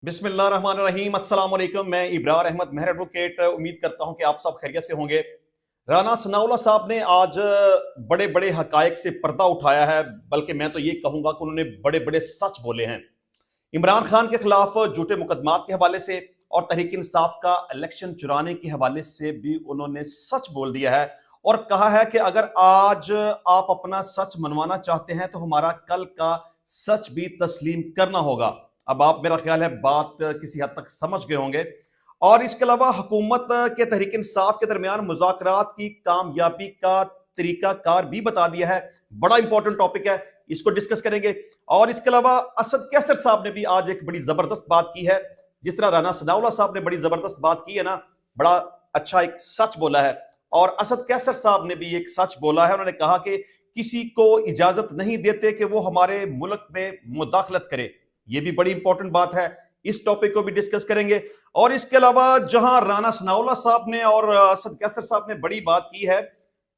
बिस्मिल्लाहिर्रहमानिर्रहीम। अस्सलाम वालेकुम। मैं इब्रार अहमद मेहर एडवोकेट उम्मीद करता हूं कि आप सब खैरियत से होंगे। राना सनाउल्लाह साहब ने आज बड़े बड़े हकायक से पर्दा उठाया है, बल्कि मैं तो ये कहूंगा कि उन्होंने बड़े बड़े सच बोले हैं। इमरान खान के खिलाफ झूठे मुकदमात के हवाले से और तहरीक इंसाफ का इलेक्शन चुराने के हवाले से भी उन्होंने सच बोल दिया है और कहा है कि अगर आज आप अपना सच मनवाना चाहते हैं तो हमारा कल का सच भी तस्लीम करना होगा। अब आप, मेरा ख्याल है, बात किसी हद तक समझ गए होंगे। और इसके अलावा हुकूमत के तहरीक इंसाफ के दरमियान मुज़ाकरात की कामयाबी का तरीका कार भी बता दिया है। बड़ा इंपॉर्टेंट टॉपिक है, इसको डिस्कस करेंगे। और इसके अलावा असद कैसर साहब ने भी आज एक बड़ी जबरदस्त बात की है। जिस तरह राना सनाउल्लाह साहब ने बड़ी जबरदस्त बात की है ना, बड़ा अच्छा एक सच बोला है। और असद कैसर साहब ने भी एक सच बोला है। उन्होंने कहा कि किसी को इजाजत नहीं देते कि वो हमारे मुल्क में मुदाखलत करे। ये भी बड़ी इंपॉर्टेंट बात है, इस टॉपिक को भी डिस्कस करेंगे। और इसके अलावा जहां राना सनाउल्लाह साहब ने और असद कैसर साहब ने बड़ी बात की है,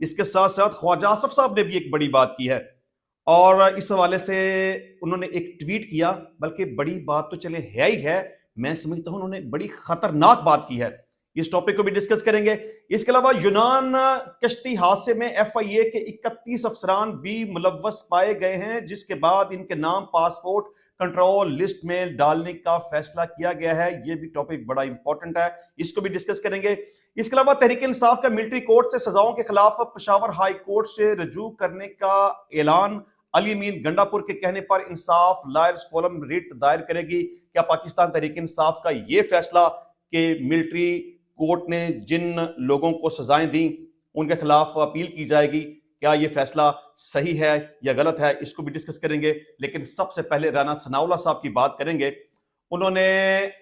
इसके साथ साथ ख्वाजा आसिफ साहब ने भी एक बड़ी बात की है। और इस हवाले से उन्होंने एक ट्वीट किया, बल्कि बड़ी बात तो चले है ही है, मैं समझता हूं उन्होंने बड़ी खतरनाक बात की है। इस टॉपिक को भी डिस्कस करेंगे। इसके अलावा यूनान कश्ती हादसे में FIA के 31 अफसरान भी मुलव्वस पाए गए हैं, जिसके बाद इनके नाम पासपोर्ट कंट्रोल लिस्ट में डालने का फैसला किया गया है। यह भी टॉपिक बड़ा इंपॉर्टेंट है, इसको भी डिस्कस करेंगे। इसके अलावा तहरीक इंसाफ का मिलिट्री कोर्ट से सजाओं के खिलाफ पेशावर हाई कोर्ट से रजू करने का ऐलान। अली अमीन गंडापुर के कहने पर इंसाफ लायर्स फोरम रिट दायर करेगी। क्या पाकिस्तान तहरीक इंसाफ का यह फैसला कि मिलिट्री कोर्ट ने जिन लोगों को सजाएं दी उनके खिलाफ अपील की जाएगी, क्या यह फैसला सही है या गलत है, इसको भी डिस्कस करेंगे। लेकिन सबसे पहले राना सनाउल्लाह साहब की बात करेंगे। उन्होंने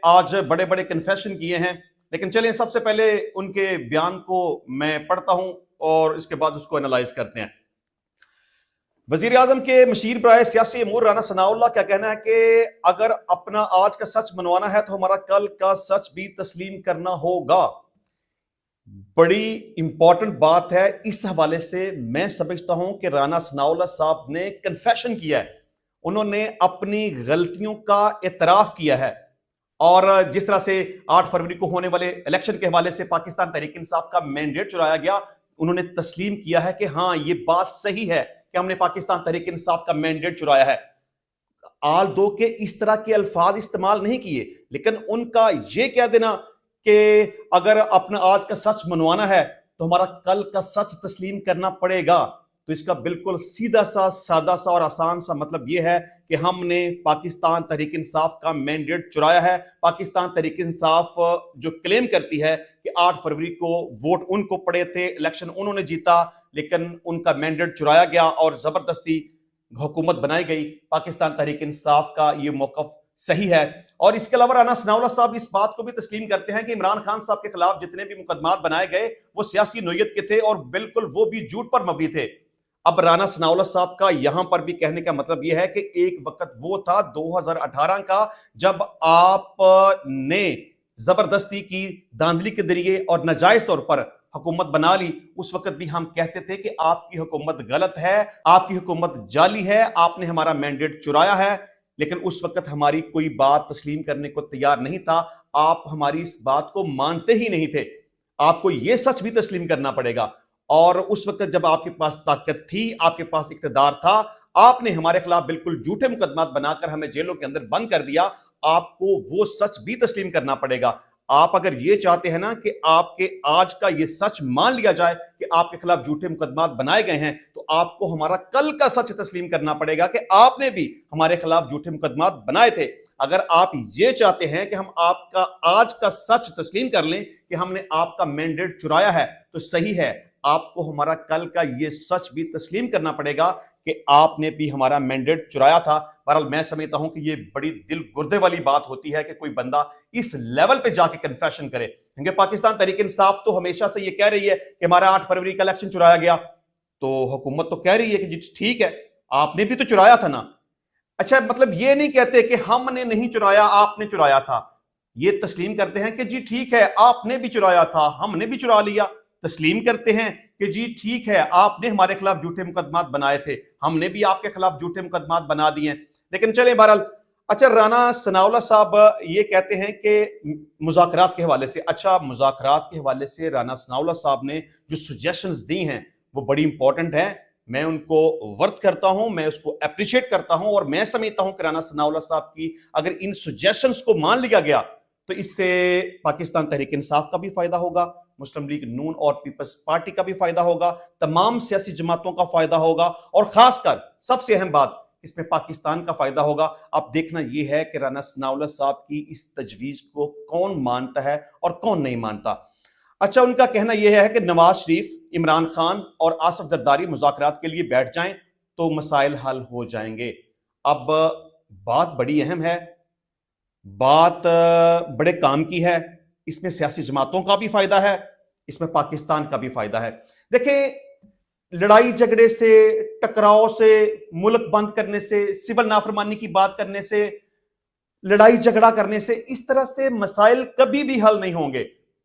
आज बड़े बड़े कन्फेशन किए हैं, लेकिन चलिए सबसे पहले उनके बयान को मैं पढ़ता हूं और इसके बाद उसको एनालाइज करते हैं। वजीर आजम के मशीर बराए सियासी अमूर राना सनाउल्लाह का कहना है कि अगर अपना आज का सच मनवाना है तो हमारा कल का सच भी तस्लीम करना होगा। बड़ी इंपॉर्टेंट बात है। इस हवाले से मैं समझता हूं कि राना सनाउल्लाह साहब ने कन्फेशन किया है, उन्होंने अपनी गलतियों का एतराफ किया है। और जिस तरह से 8 फरवरी को होने वाले इलेक्शन के हवाले से पाकिस्तान तहरीक इंसाफ का मैंडेट चुराया गया, उन्होंने तस्लीम किया है कि हां ये बात सही है कि हमने पाकिस्तान तहरीक इंसाफ का मैंडेट चुराया है। आल दो के इस तरह के अल्फाज इस्तेमाल नहीं किए, लेकिन उनका यह कह देना कि अगर अपना आज का सच मनवाना है तो हमारा कल का सच तस्लीम करना पड़ेगा, तो इसका बिल्कुल सीधा सा, सादा सा और आसान सा मतलब यह है कि हमने पाकिस्तान तहरीक इंसाफ का मैंडेट चुराया है। पाकिस्तान तहरीक इंसाफ जो क्लेम करती है कि 8 फरवरी को वोट उनको पड़े थे, इलेक्शन उन्होंने जीता, लेकिन उनका मैंडेट चुराया गया और जबरदस्ती हुकूमत बनाई गई। पाकिस्तान तहरीक इंसाफ का ये मौकफ सही है। और इसके अलावा राना सनाउल्लाह साहब इस बात को भी तस्लीम करते हैं कि इमरान खान साहब के खिलाफ जितने भी मुकदमात बनाए गए वो सियासी नोयत के थे और बिल्कुल वो भी झूठ पर मबनी थे। अब राना सनाउल्लाह साहब का यहां पर भी कहने का मतलब यह है कि एक वक्त वो था 2018 का, जब आपने जबरदस्ती की, धांधली के जरिए और नाजायज तौर पर हुकूमत बना ली। उस वक्त भी हम कहते थे कि आपकी हुकूमत गलत है, आपकी हुकूमत जाली है, आपने हमारा मैंडेट चुराया है। लेकिन उस वक्त हमारी कोई बात तस्लीम करने को तैयार नहीं था, आप हमारी इस बात को मानते ही नहीं थे। आपको यह सच भी तस्लीम करना पड़ेगा। और उस वक्त जब आपके पास ताकत थी, आपके पास इख्तिदार था, आपने हमारे खिलाफ बिल्कुल झूठे मुकदमात बनाकर हमें जेलों के अंदर बंद कर दिया। आपको वो सच भी तस्लीम करना पड़ेगा। आप अगर ये चाहते हैं ना कि आपके आज का ये सच मान लिया जाए कि आपके खिलाफ झूठे मुकदमात बनाए गए हैं, तो आपको हमारा कल का सच तस्लीम करना पड़ेगा कि आपने भी हमारे खिलाफ झूठे मुकदमात बनाए थे। अगर आप ये चाहते हैं कि हम आपका आज का सच तस्लीम कर लें कि हमने आपका मैंडेट चुराया है, तो सही है, आपको हमारा कल का ये सच भी तस्लीम करना पड़ेगा कि आपने भी हमारा मैंडेट चुराया था। बहरहाल मैं समझता हूं कि ये बड़ी दिल गुर्दे वाली बात होती है कि कोई बंदा इस लेवल पे जाके कन्फेशन करे, क्योंकि पाकिस्तान तहरीक इंसाफ तो हमेशा से ये कह रही है कि हमारा 8 फरवरी का इलेक्शन चुराया गया, तो हुकूमत तो कह रही है कि जी ठीक है, आपने भी तो चुराया था ना। अच्छा, मतलब ये नहीं कहते कि हमने नहीं चुराया, आपने चुराया था। ये तस्लीम करते हैं कि जी ठीक है, आपने भी चुराया था, हमने भी चुरा लिया। तस्लीम करते हैं कि जी ठीक है, आपने हमारे खिलाफ झूठे मुकदमात बनाए थे, हमने भी आपके खिलाफ झूठे मुकदमात बना दिए। लेकिन चलें, बहरहाल अच्छा, राना सनाउल्लाह साहब ये कहते हैं कि मुज़ाकरात के हवाले से, अच्छा मुज़ाकरात के हवाले से राना सनाउल्लाह साहब ने जो सजेशंस दी हैं वो बड़ी इंपॉर्टेंट हैं, मैं उनको वर्थ करता हूं, मैं उसको अप्रिशिएट करता हूं और मैं समझता हूं कि राना सनाउल्लाह साहब की अगर इन सजेशंस को मान लिया गया तो इससे पाकिस्तान तहरीक इंसाफ का भी फायदा होगा, मुस्लिम लीग नून और पीपल्स पार्टी का भी फायदा होगा, तमाम सियासी जमातों का फायदा होगा और खासकर सबसे अहम बात इसमें पाकिस्तान का फायदा होगा। अब देखना यह है कि राना सनाउल्लाह साहब की इस तजवीज को कौन मानता है और कौन नहीं मानता। अच्छा, उनका कहना यह है कि नवाज शरीफ, इमरान खान और आसिफ जरदारी मुज़ाकरात के लिए बैठ जाएं तो मसाइल हल हो जाएंगे। अब बात बड़ी अहम है, बात बड़े काम की है, इसमें सियासी जमातों का भी फायदा है, इसमें पाकिस्तान का भी फायदा है। देखिए, लड़ाई झगड़े से, टकराव से, मुल्क बंद करने से, सिविल नाफरमानी की बात करने से, लड़ाई झगड़ा करने से, इस तरह से मसाइल कभी भी हल नहीं होंगे।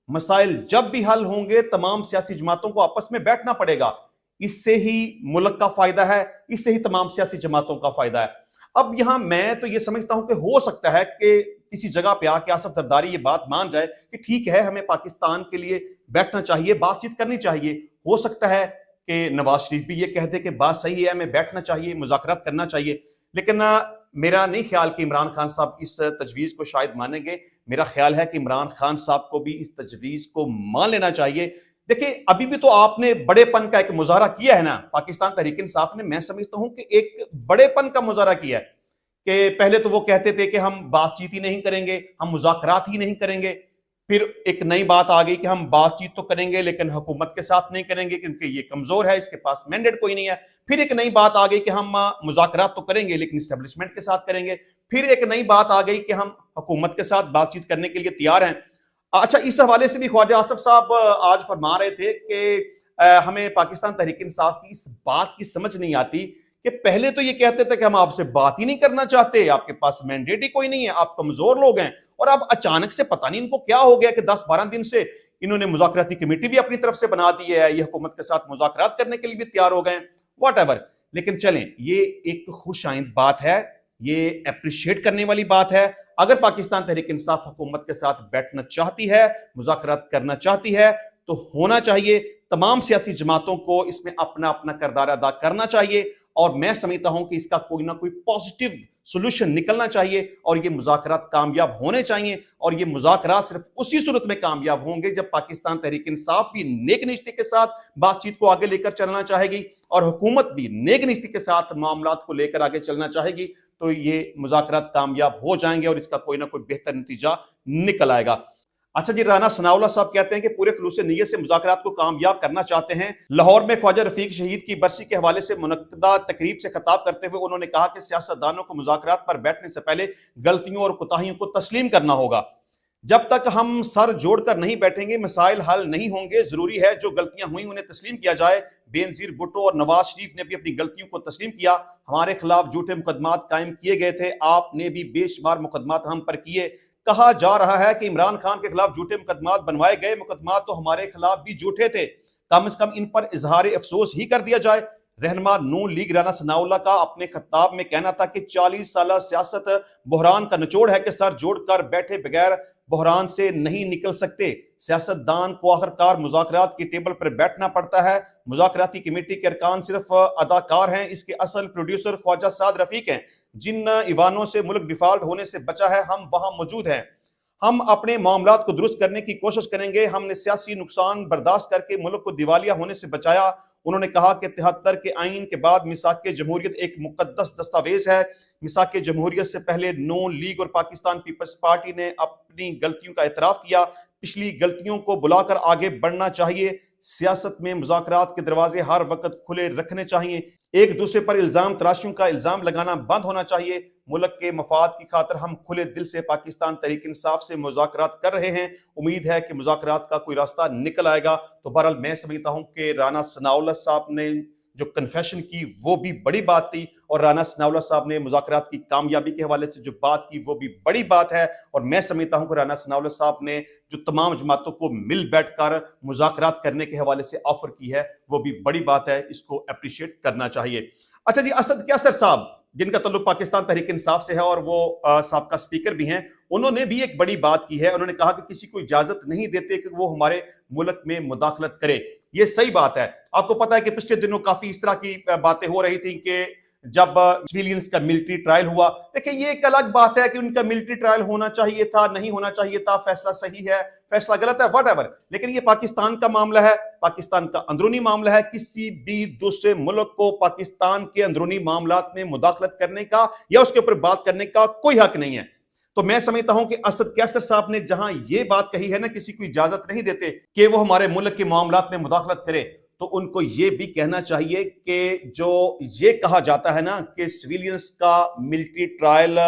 मसाइल जब भी हल होंगे तमाम सियासी जमातों को आपस में बैठना पड़ेगा, इससे ही मुल्क का फायदा है, इससे ही तमाम सियासी जमातों का फायदा है। अब यहां मैं तो ये समझता हूं कि हो सकता है कि किसी जगह पे आके आसिफ जरदारी ये बात मान जाए कि ठीक है, हमें पाकिस्तान के लिए बैठना चाहिए, बातचीत करनी चाहिए। हो सकता है कि नवाज शरीफ भी ये कह दे कि बात सही है, हमें बैठना चाहिए, मुज़ाकरात करना चाहिए। लेकिन मेरा नहीं ख्याल कि इमरान खान साहब इस तजवीज़ को शायद मानेंगे। मेरा ख्याल है कि इमरान खान साहब को भी इस तजवीज़ को मान लेना चाहिए। देखिए, अभी भी तो आपने बड़ेपन का एक मुजाहरा किया है ना, पाकिस्तान तहरीक इंसाफ ने, मैं समझता हूं कि एक बड़ेपन का मुजाहरा किया है कि पहले तो वो कहते थे कि हम बातचीत ही नहीं करेंगे, हम मुज़ाकरात ही नहीं करेंगे, फिर एक नई बात आ गई कि हम बातचीत तो करेंगे लेकिन हुकूमत के साथ नहीं करेंगे क्योंकि ये कमजोर है, इसके पास मैंडेट कोई नहीं है। फिर एक नई बात आ गई कि हम मुज़ाकरात तो करेंगे लेकिन एस्टेब्लिशमेंट के साथ करेंगे। फिर एक नई बात आ गई कि हम हुकूमत के साथ बातचीत करने के लिए तैयार हैं। अच्छा, इस हवाले से भी ख्वाजा आसिफ साहब आज फरमा रहे थे कि हमें पाकिस्तान तहरीक इंसाफ की इस बात की समझ नहीं आती कि पहले तो ये कहते थे कि हम आपसे बात ही नहीं करना चाहते, आपके पास मैंडेट ही कोई नहीं है, आप कमजोर लोग हैं, और अब अचानक से पता नहीं इनको क्या हो गया कि 10-12 दिन से इन्होंने मुज़ाकराती कमेटी भी अपनी तरफ से बना दी है, ये हुकूमत के साथ मुज़ाकरात करने के लिए भी तैयार हो गए, व्हाटएवर। लेकिन चलें, ये एक खुशाइंद बात है, ये अप्रिशिएट करने वाली बात है। अगर पाकिस्तान तहरीक इंसाफ हुकूमत के साथ बैठना चाहती है, मुज़ाकरात करना चाहती है, तो होना चाहिए। तमाम सियासी जमातों को इसमें अपना अपना किरदार अदा करना चाहिए और मैं समझता हूं कि इसका कोई ना कोई पॉजिटिव सोल्यूशन निकलना चाहिए और ये मुज़ाकरात कामयाब होने चाहिए। और ये मुज़ाकरात सिर्फ उसी सूरत में कामयाब होंगे जब पाकिस्तान तहरीक इंसाफ भी नेक निश्ते के साथ बातचीत को आगे लेकर चलना चाहेगी और हुकूमत भी नेक निश्ते के साथ मामलात को लेकर आगे चलना चाहेगी, तो ये मुज़ाकरात कामयाब हो जाएंगे और इसका कोई ना कोई बेहतर नतीजा निकल आएगा। अच्छा जी, राना सनाउल्लाह साहब कहते हैं कि पूरे खुलूस नियत से मुज़ाकरात को कामयाब करना चाहते हैं। लाहौर में ख्वाजा रफीक शहीद की बरसी के हवाले से मुनक्कदा तकरीब से खिताब करते हुए उन्होंने कहा कि सियासतदानों को मुज़ाकरात पर बैठने से पहले गलतियों और कोताहियों को तस्लीम करना होगा। जब तक हम सर जोड़कर नहीं बैठेंगे मसाइल हल नहीं होंगे। जरूरी है जो गलतियां हुई उन्हें तस्लीम किया जाए। बेनजीर भुट्टो और नवाज शरीफ ने भी अपनी गलतियों को तस्लीम किया। हमारे खिलाफ झूठे मुकदमात कायम किए गए थे, आपने भी बेशुमार मुकदमात हम पर किए। कहा जा रहा है कि इमरान खान के खिलाफ झूठे मुकदमात बनवाए गए, मुकदमात तो हमारे खिलाफ भी झूठे थे, कम से कम इन पर इजहार अफसोस ही कर दिया जाए। रहनुमा नून लीग राना सनाउल्लाह का अपने खिताब में कहना था कि 40 साल सियासत बहरान का निचोड़ है कि सर जोड़कर बैठे बगैर बहरान से नहीं निकल सकते। सियासतदान को आखिरकार मुज़ाकरात की टेबल पर बैठना पड़ता है। मुज़ाकराती कमेटी के अरकान सिर्फ अदाकार हैं, इसके असल प्रोड्यूसर ख्वाजा साद रफीक हैं। जिन ईवानों से मुल्क डिफॉल्ट होने से बचा है, हम वहां मौजूद हैं। हम अपने मामलात को दुरुस्त करने की कोशिश करेंगे। हमने सियासी नुकसान बर्दाश्त करके मुल्क को दिवालिया होने से बचाया। उन्होंने कहा कि 73 के आइन के बाद मिसाक जमहूरियत एक मुकद्दस दस्तावेज है। मिसाक जमहूरियत से पहले नून लीग और पाकिस्तान पीपल्स पार्टी ने अपनी गलतियों का एतराफ किया। पिछली गलतियों को बुलाकर आगे बढ़ना चाहिए। सियासत में मुज़ाकरात के दरवाजे हर वक्त खुले रखने चाहिए। एक दूसरे पर इल्जाम तराशियों का इल्जाम लगाना बंद होना चाहिए। मुल्क के मफाद की खातिर हम खुले दिल से पाकिस्तान तहरीक इंसाफ से मुज़ाकरात कर रहे हैं। उम्मीद है कि मुज़ाकरात का कोई रास्ता निकल आएगा। तो बहरहाल मैं समझता हूं कि राना सनाउल्लाह साहब ने जो कन्फेशन की वो भी बड़ी बात थी और राना सनाउल्लाह साहब ने मुज़ाकरात की कामयाबी के हवाले से जो बात की वो भी बड़ी बात है। और मैं समझता हूं कि राना सनाउल्लाह साहब ने जो तमाम जमातों को मिल बैठकर मुज़ाकरात करने के हवाले से ऑफर की है वो भी बड़ी बात है, इसको अप्रिशिएट करना चाहिए। अच्छा जी, असद कैसर साहब जिनका ताल्लुक पाकिस्तान तहरीक इंसाफ से है और वो साबका स्पीकर भी हैं, उन्होंने भी एक बड़ी बात की है। उन्होंने कहा कि किसी को इजाजत नहीं देते कि वो हमारे मुल्क में मुदाखलत करे। ये सही बात है। आपको पता है कि पिछले दिनों काफी इस तरह की बातें हो रही थी कि जब सिविलियंस का मिलिट्री ट्रायल हुआ, देखिए ये एक अलग बात है कि उनका मिलिट्री ट्रायल होना चाहिए था, नहीं होना चाहिए था, फैसला सही है, फैसला गलत है, व्हाटएवर, लेकिन ये पाकिस्तान का मामला है, पाकिस्तान का अंदरूनी मामला है। किसी भी दूसरे मुल्क को पाकिस्तान के अंदरूनी मामलात में मुदाखलत करने का या उसके ऊपर बात करने का कोई हक नहीं है। तो मैं समझता हूं कि असद कैसर साहब ने जहां ये बात कही है ना, किसी को इजाजत नहीं देते कि वो हमारे मुल्क के मामलात में मुदाखलत करे, तो उनको ये भी कहना चाहिए कि जो ये कहा जाता है ना कि सिविलियंस का मिलिट्री ट्रायल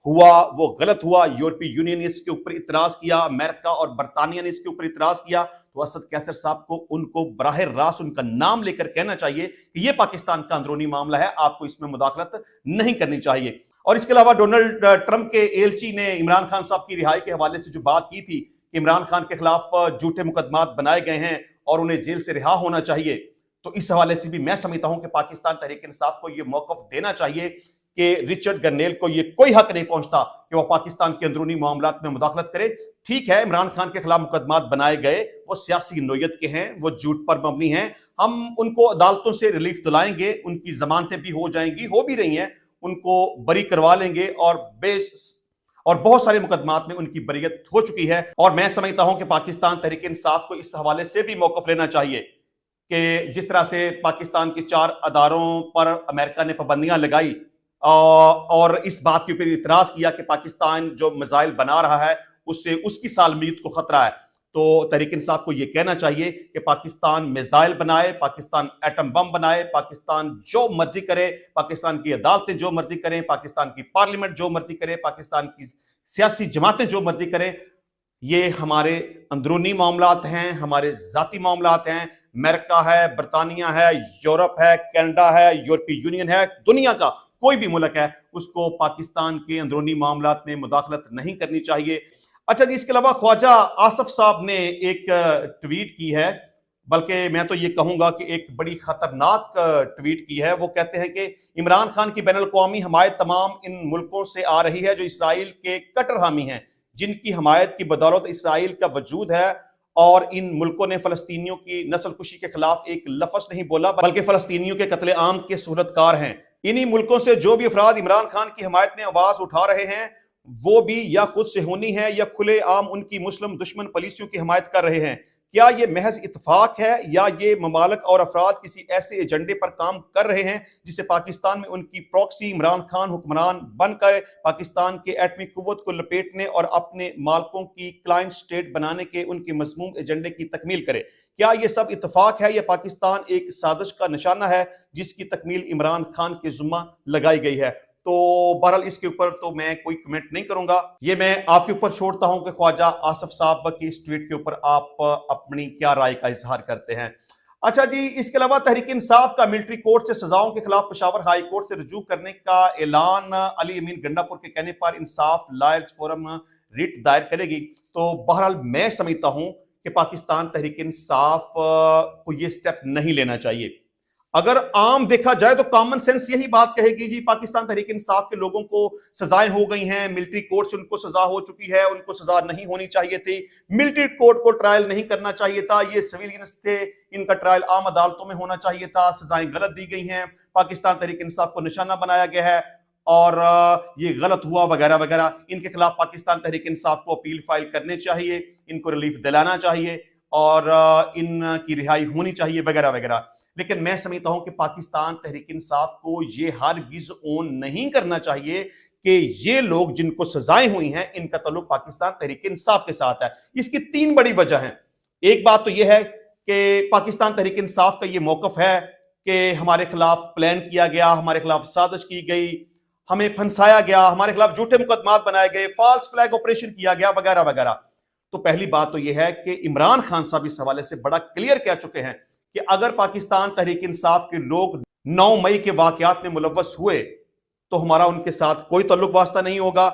हुआ वो गलत हुआ, यूरोपीय यूनियन ने इसके ऊपर इतराज किया, अमेरिका और बरतानिया ने इसके ऊपर इतराज किया, तो असद कैसर साहब को उनको बराह रास्त उनका नाम लेकर कहना चाहिए कि ये पाकिस्तान का अंदरूनी मामला है, आपको इसमें मुदाखलत नहीं करनी चाहिए। और इसके अलावा डोनाल्ड ट्रंप के एलची ने इमरान खान साहब की रिहाई के हवाले से जो बात की थी कि इमरान खान के खिलाफ झूठे मुकदमात बनाए गए हैं और उन्हें जेल से रिहा होना चाहिए, तो इस हवाले से भी मैं समझता हूं कि पाकिस्तान तहरीक इंसाफ को यह मौकफ देना चाहिए कि रिचर्ड गर्नेल को यह कोई हक नहीं पहुंचता कि वह पाकिस्तान के अंदरूनी मामलात में मुदाखलत करे। ठीक है, इमरान खान के खिलाफ मुकदमात बनाए गए, वो सियासी नोयत के हैं, वो झूठ पर मबनी हैं, हम उनको अदालतों से रिलीफ दिलाएंगे, उनकी जमानतें भी हो जाएंगी, हो भी रही हैं, उनको बरी करवा लेंगे और बहुत सारे मुकदमात में उनकी बरीयत हो चुकी है। और मैं समझता हूं कि पाकिस्तान तहरीक इंसाफ को इस हवाले से भी मौकफ लेना चाहिए कि जिस तरह से पाकिस्तान के 4 अदारों पर अमेरिका ने पाबंदियां लगाई और इस बात के ऊपर इतराज किया कि पाकिस्तान जो मिसाइल बना रहा है उससे उसकी सालमियत को खतरा है, तो तहरीक इंसाफ को यह कहना चाहिए कि पाकिस्तान मिसाइल बनाए, पाकिस्तान एटम बम बनाए, पाकिस्तान जो मर्जी करे, पाकिस्तान की अदालतें जो मर्जी करें, पाकिस्तान की पार्लियामेंट जो मर्जी करे, पाकिस्तान की सियासी जमातें जो मर्जी करें, ये हमारे अंदरूनी मामलात हैं, हमारे जाती मामलात हैं। अमेरिका है, बरतानिया है, यूरोप है, कनाडा है, यूरोपीय यूनियन है, दुनिया का कोई भी मुल्क है, उसको पाकिस्तान के अंदरूनी मामलात में मुदाखलत नहीं करनी चाहिए। अच्छा जी, इसके अलावा ख्वाजा आसफ साहब ने एक ट्वीट की है, बल्कि मैं तो ये कहूंगा कि एक बड़ी खतरनाक ट्वीट की है। वो कहते हैं कि इमरान खान की बैनुल-अक़वामी हमायत तमाम इन मुल्कों से आ रही है जो इसराइल के कट्टर हामी हैं, जिनकी हमायत की बदौलत इसराइल का वजूद है, और इन मुल्कों ने फलस्तीनियों की नस्ल कुशी के खिलाफ एक लफ्ज नहीं बोला, बल्कि फलस्तीनियों के कत्ले आम के सहूलतकार हैं। इन्हीं मुल्कों से जो भी अफराद इमरान खान की हमायत में आवाज उठा रहे हैं, वो भी या खुद सेहूनी है या खुले आम उनकी मुस्लिम दुश्मन पॉलिसियों की हमायत कर रहे हैं। क्या ये महज इत्तेफाक है या ये ममालिक और अफराद किसी ऐसे एजेंडे पर काम कर रहे हैं जिससे पाकिस्तान में उनकी प्रॉक्सी इमरान खान हुक्मरान बनकर पाकिस्तान के एटमी कुव्वत को लपेटने और अपने मालकों की क्लाइंट स्टेट बनाने के उनके मज़मूम एजेंडे की तकमील करे? क्या ये सब इत्तेफाक है या पाकिस्तान एक साजिश का निशाना है जिसकी तकमील इमरान खान के जुम्मा लगाई गई है? तो बहरहाल इसके ऊपर तो मैं कोई कमेंट नहीं करूंगा, ये मैं आपके ऊपर छोड़ता हूं कि ख्वाजा आसफ साहब की इस ट्वीट के ऊपर आप अपनी क्या राय का इजहार करते हैं। अच्छा जी, इसके अलावा तहरीक इंसाफ का मिलिट्री कोर्ट से सजाओं के खिलाफ पेशावर हाई कोर्ट से रुजू करने का ऐलान, अली अमीन गंडापुर के कहने पर इंसाफ लायर्स फोरम रिट दायर करेगी। तो बहरहाल मैं समझता हूं कि पाकिस्तान तहरीक इंसाफ को यह स्टेप नहीं लेना चाहिए। अगर आम देखा जाए तो कॉमन सेंस यही बात कहेगी जी पाकिस्तान तहरीक इंसाफ के लोगों को सजाएं हो गई हैं, मिलिट्री कोर्ट से उनको सजा हो चुकी है, उनको सजा नहीं होनी चाहिए थी, मिलिट्री कोर्ट को ट्रायल नहीं करना चाहिए था, ये सिविलियंस थे, इनका ट्रायल आम अदालतों में होना चाहिए था, सजाएं गलत दी गई हैं, पाकिस्तान तहरीक इंसाफ को निशाना बनाया गया है और ये गलत हुआ वगैरह वगैरह। इनके खिलाफ पाकिस्तान तहरीक इंसाफ को अपील फाइल करने चाहिए, इनको रिलीफ दिलाना चाहिए और इनकी रिहाई होनी चाहिए वगैरह वगैरह। लेकिन मैं समझता हूं कि पाकिस्तान तहरीक इंसाफ को ये हरगिज़ ओन नहीं करना चाहिए कि ये लोग जिनको सजाएं हुई हैं इनका ताल्लुक पाकिस्तान तहरीक इंसाफ के साथ है। इसकी 3 बड़ी वजह हैं। एक बात तो यह है कि पाकिस्तान तहरीक इंसाफ का ये मौकफ है कि हमारे खिलाफ प्लान किया गया, हमारे खिलाफ साजिश की गई, हमें फंसाया गया, हमारे खिलाफ झूठे मुकदमात बनाए गए, फॉल्स फ्लैग ऑपरेशन किया गया वगैरह वगैरह। तो पहली बात तो यह है कि इमरान खान साहब इस हवाले से बड़ा क्लियर कह चुके हैं कि अगर पाकिस्तान तहरीक इंसाफ के लोग 9 मई के वाकयात में मुलव्वस हुए तो हमारा उनके साथ कोई ताल्लुक वास्ता नहीं होगा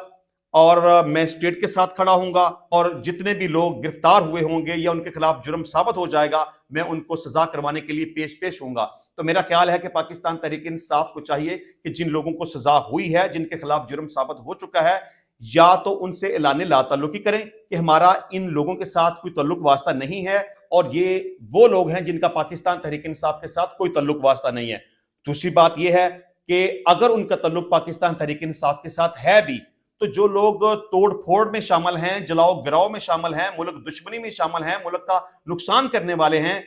और मैं स्टेट के साथ खड़ा हूंगा और जितने भी लोग गिरफ्तार हुए होंगे या उनके खिलाफ जुर्म साबित हो जाएगा, मैं उनको सजा करवाने के लिए पेश होऊंगा। تو میرا خیال ہے کہ پاکستان تحریک انصاف کو چاہیے کہ جن لوگوں کو سزا ہوئی ہے، جن کے خلاف جرم ثابت ہو چکا ہے، یا تو ان سے اعلان لا تعلقی کریں کہ ہمارا ان لوگوں کے ساتھ کوئی تعلق واسطہ نہیں ہے، اور یہ وہ لوگ ہیں جن کا پاکستان تحریک انصاف کے ساتھ کوئی تعلق واسطہ نہیں ہے۔ دوسری بات یہ ہے کہ اگر ان کا تعلق پاکستان تحریک انصاف کے ساتھ ہے بھی، تو جو لوگ توڑ پھوڑ میں شامل ہیں، جلاؤ گراؤ میں شامل ہیں، ملک دشمنی میں شامل ہیں، ملک کا نقصان کرنے والے ہیں،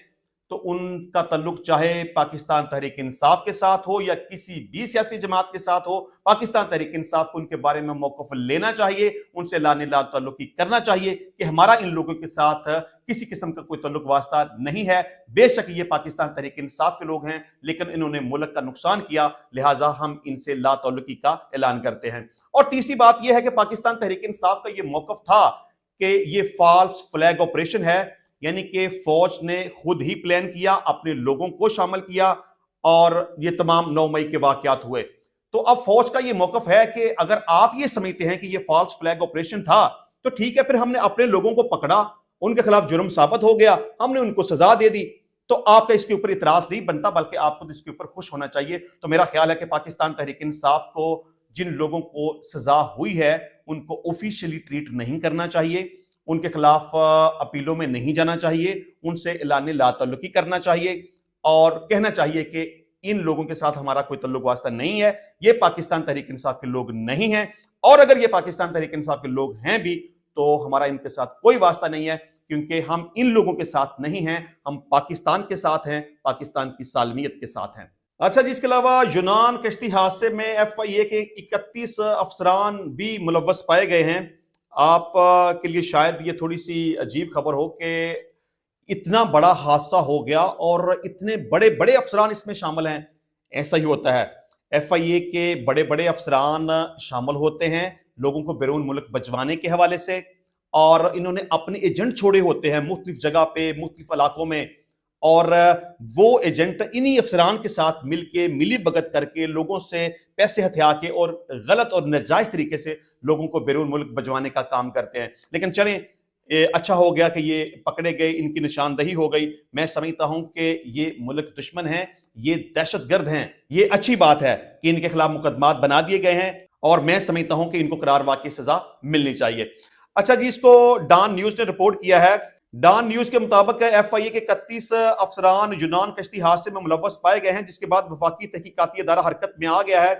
تو ان کا تعلق چاہے پاکستان تحریک انصاف کے ساتھ ہو یا کسی بھی سیاسی جماعت کے ساتھ ہو، پاکستان تحریک انصاف کو ان کے بارے میں موقف لینا چاہیے، ان سے لا تعلقی کرنا چاہیے کہ ہمارا ان لوگوں کے ساتھ کسی قسم کا کوئی تعلق واسطہ نہیں ہے۔ بے شک یہ پاکستان تحریک انصاف کے لوگ ہیں، لیکن انہوں نے ملک کا نقصان کیا، لہٰذا ہم ان سے لا تعلقی کا اعلان کرتے ہیں۔ اور تیسری بات یہ ہے کہ پاکستان تحریک انصاف کا یہ موقف تھا کہ یہ فالس فلیگ آپریشن ہے، یعنی کہ فوج نے خود ہی پلان کیا، اپنے لوگوں کو شامل کیا، اور یہ تمام 9 مئی کے واقعات ہوئے۔ تو اب فوج کا یہ موقف ہے کہ اگر آپ یہ سمجھتے ہیں کہ یہ فالس فلیگ آپریشن تھا تو ٹھیک ہے، پھر ہم نے اپنے لوگوں کو پکڑا، ان کے خلاف جرم ثابت ہو گیا، ہم نے ان کو سزا دے دی، تو آپ کا اس کے اوپر اعتراض نہیں بنتا، بلکہ آپ کو اس کے اوپر خوش ہونا چاہیے۔ تو میرا خیال ہے کہ پاکستان تحریک انصاف کو جن لوگوں کو سزا ہوئی ہے ان کو آفیشلی ٹریٹ نہیں کرنا چاہیے، ان کے خلاف اپیلوں میں نہیں جانا چاہیے، ان سے اعلان لا تعلقی کرنا چاہیے، اور کہنا چاہیے کہ ان لوگوں کے ساتھ ہمارا کوئی تعلق واسطہ نہیں ہے، یہ پاکستان تحریک انصاف کے لوگ نہیں ہیں، اور اگر یہ پاکستان تحریک انصاف کے لوگ ہیں بھی تو ہمارا ان کے ساتھ کوئی واسطہ نہیں ہے، کیونکہ ہم ان لوگوں کے ساتھ نہیں ہیں، ہم پاکستان کے ساتھ ہیں، پاکستان کی سالمیت کے ساتھ ہیں۔ اچھا جی، اس کے علاوہ یونان کشتی حادثے میں ایف آئی اے کے 31 افسران بھی ملوث پائے گئے ہیں۔ آپ کے لیے شاید یہ تھوڑی سی عجیب خبر ہو کہ اتنا بڑا حادثہ ہو گیا اور اتنے بڑے بڑے افسران اس میں شامل ہیں۔ ایسا ہی ہوتا ہے، ایف آئی اے کے بڑے بڑے افسران شامل ہوتے ہیں لوگوں کو بیرون ملک بچوانے کے حوالے سے، اور انہوں نے اپنے ایجنٹ چھوڑے ہوتے ہیں مختلف جگہ پہ، مختلف علاقوں میں، اور وہ ایجنٹ انہی افسران کے ساتھ مل کے ملی بھگت کر کے لوگوں سے پیسے ہتھیا کے اور غلط اور ناجائز طریقے سے لوگوں کو بیرون ملک بھجوانے کا کام کرتے ہیں۔ لیکن چلیں، اچھا ہو گیا کہ یہ پکڑے گئے، ان کی نشاندہی ہو گئی۔ میں سمجھتا ہوں کہ یہ ملک دشمن ہیں، یہ دہشت گرد ہیں، یہ اچھی بات ہے کہ ان کے خلاف مقدمات بنا دیے گئے ہیں، اور میں سمجھتا ہوں کہ ان کو قرار واقعی سزا ملنی چاہیے۔ اچھا جی، اس کو ڈان نیوز نے رپورٹ کیا ہے۔ ڈان نیوز کے مطابق ایف آئی اے کے 31 افسران یونان کشتی حادثے میں ملوث پائے گئے ہیں، جس کے بعد وفاقی تحقیقاتی ادارہ حرکت میں آ گیا ہے۔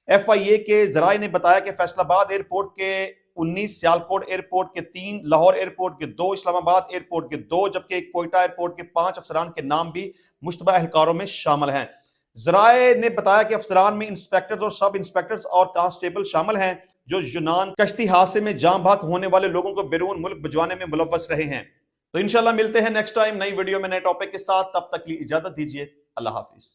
ایف آئی اے کے ذرائع نے بتایا کہ فیصل آباد ایئرپورٹ کے 19، سیالکوٹ ایئرپورٹ کے 3، لاہور ایئرپورٹ کے 2، اسلام آباد ایئرپورٹ کے 2، جبکہ کوئٹہ ایئرپورٹ کے 5 افسران کے نام بھی مشتبہ اہلکاروں میں شامل ہیں۔ ذرائع نے بتایا کہ افسران میں انسپیکٹرز اور سب انسپیکٹرز اور کانسٹیبل شامل ہیں جو یونان کشتی حادثے میں جاں بحق ہونے والے لوگوں کو بیرون ملک بھجوانے میں ملوث رہے ہیں۔ تو انشاءاللہ ملتے ہیں نیکسٹ ٹائم نئی ویڈیو میں نئے ٹاپک کے ساتھ، تب تک کے لیے اجازت دیجیے، اللہ حافظ۔